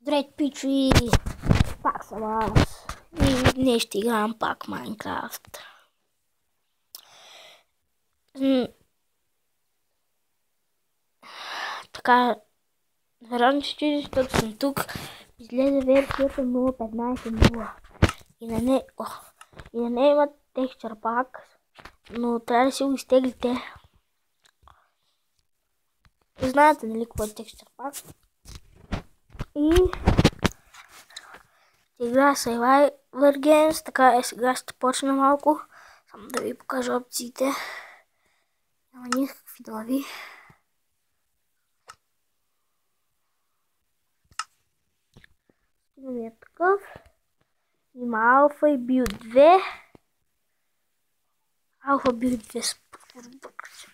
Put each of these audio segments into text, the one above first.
Здравейте, пичи! Пак съм аз. И днес ще играем пак Майнкрафт. Така, вероятно ще чуди, защото съм тук. Излезе версията 0.15.0. И на нея има текстчър пак, но трябва да си го изтеглите. Знаете, нали, какво е текстчър пак? И игра Survivor Games, така е, сега ще почна малко. Само да ви покажа опциите. Няма никакви нови. Имаме такъв. Има алфа и билд 2. Алфа билд 2 са подбъркачи.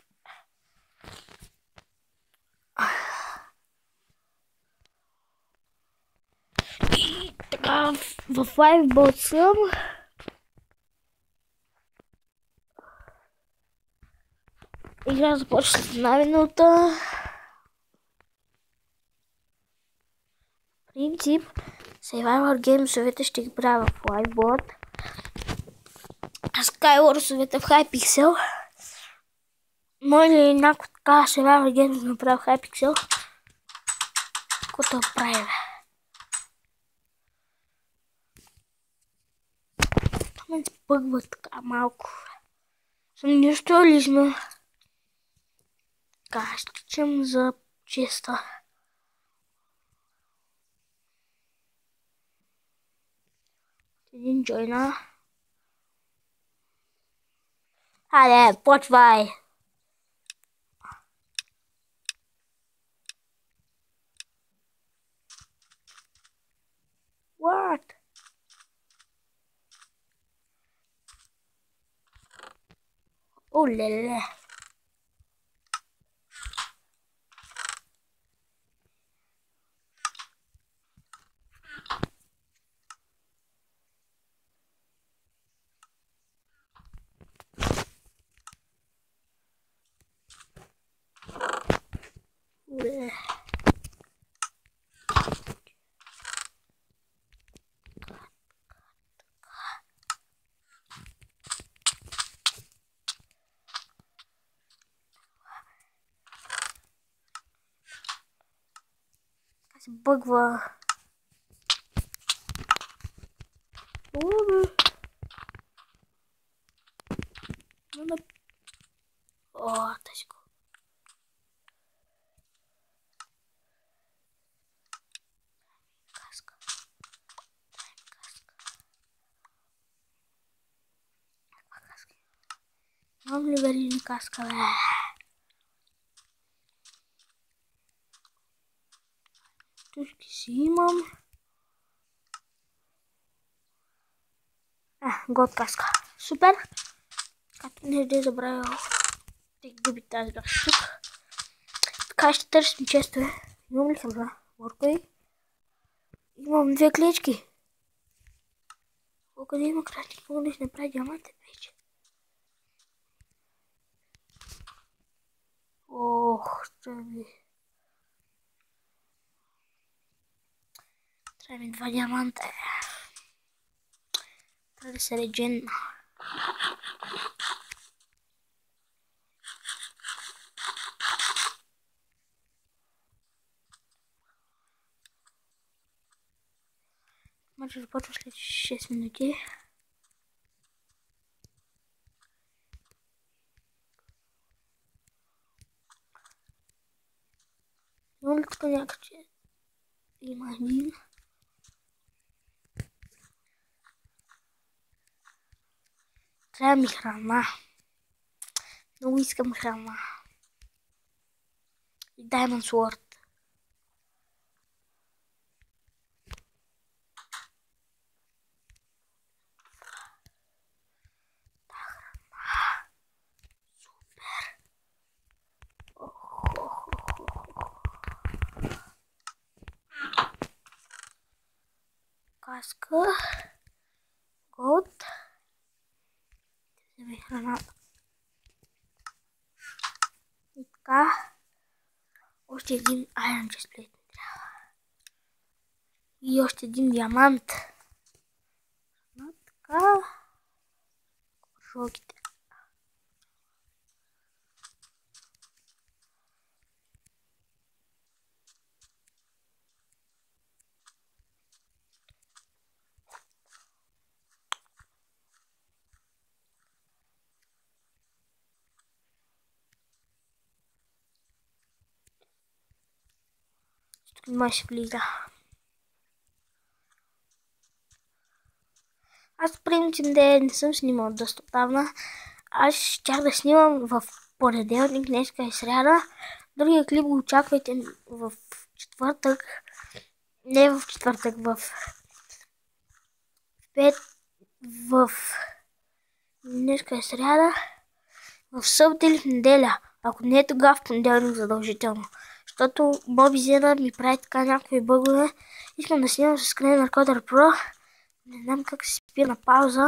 И така, в лайфбот съм. Игра започва след една минута. Принцип, Survivor Games-овете ще ги правя в лайфбот. Skywars-овете в Hypixel. Може ли някой така Survivor Games да направи в Hypixel? Какво да прави, бе? Това ме спъгва така малко. Съм нищо ли сме? Така, ще чем за честа. Един джойна. Хайде, почвай! What? О, леле. Леле. Се бъгва. О, тежко. Каска. Имам ли верижна каска, бе? Тушки си имам. Год каска. Супер. Като не е забравил. Те губи тази гаш тук. Така ще търсим често, бе. Имам ли храна? Воркай. Имам две клечки. Къде има крати? Мога да си направи диамантен вече. Ох, трябва ми 2 диаманта. Трябва да се редженна. Може да започва след 6 минути. Има ли тук някакъв? Има един. Трябва ми храна. Много искам храна. И Diamond Sword. Каска. Год. Вземи храната. И така. Още един Iron Chestplate ми трябва. И още един диамант. Така. Жоките. Тук не може да влиза. Аз принцип не съм снимал доста отдавна. Аз щях да снимам в понеделник, днеска е сряда. Другия клип го очаквайте в четвъртък. Не в четвъртък, в днеска е сряда. В събота или в неделя. Ако не е тогава в понеделник задължително. Защото Mobizena ми прави така някакви бъгове. Искам да снимам с Screen Recorder Pro. Не знам как се спира на пауза.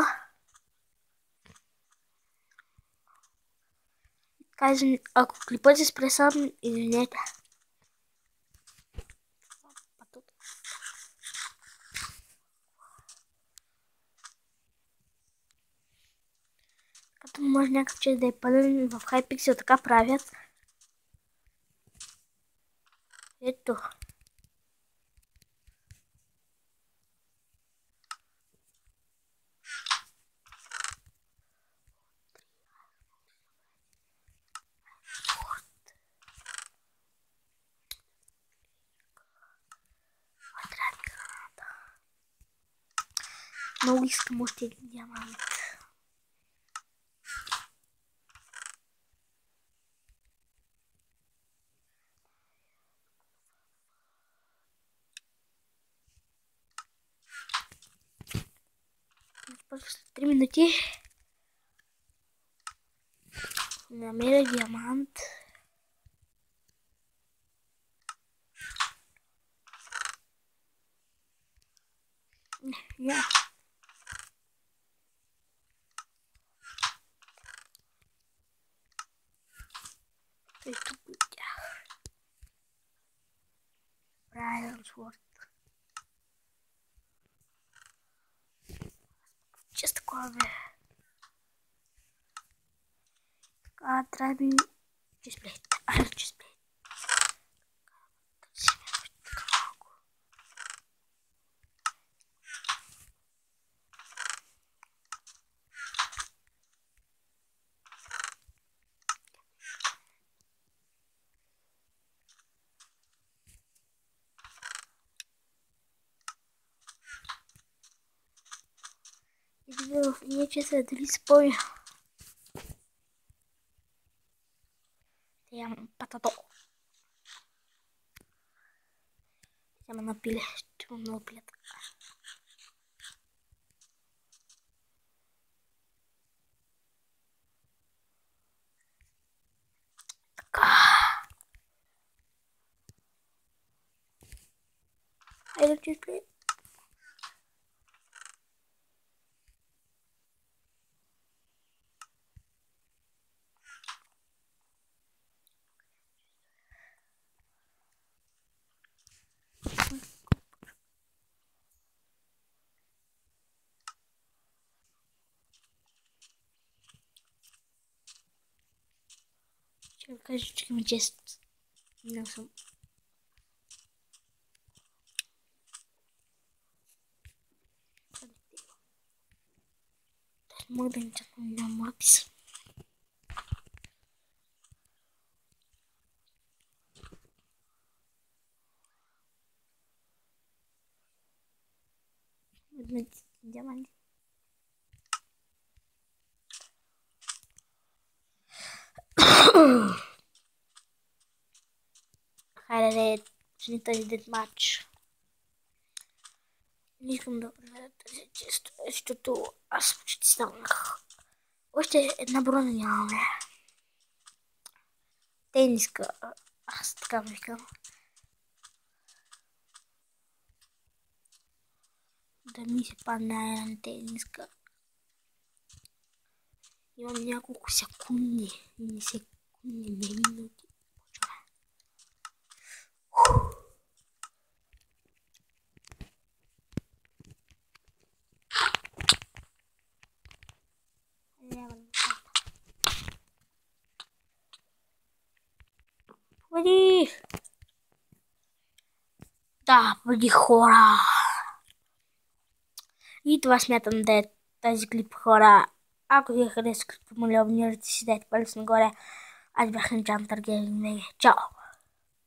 Казвам, ако клипът се спре сам, извинете. Като може някакъв че да е пълен в Hypixel, така правят. Ето. Много искам още един диамант. След 3 минути намеря диамант. Я. Той тук видях. Брайан Сворд. Често такова бе. Така, трябва да ми... Чесплейт. Айде, чесплейт. И да видя в ние чеса дали спомня. Ям патато. Ама напиле. Ще имам много пилета. Така. Айде, чесплейт. Ще ви кажа, че има чест. Не съм. Мога да ни чакам, няма опис. Диаманти. Хайде да е почни този дедмач. Не искам да гледам тази често, защото аз почти станах. Още една броня нямаме. Тениска. Аз така викам. Да ми се падне една тениска. Имам няколко секунди. Не секунди, не минути. Да, бъди хора. И това смятам да е тази клип, хора. Ако ви хареса клипа, моля, абонирайте си, дайте палец нагоре. Аз бях Enchanter Gaming. Чао!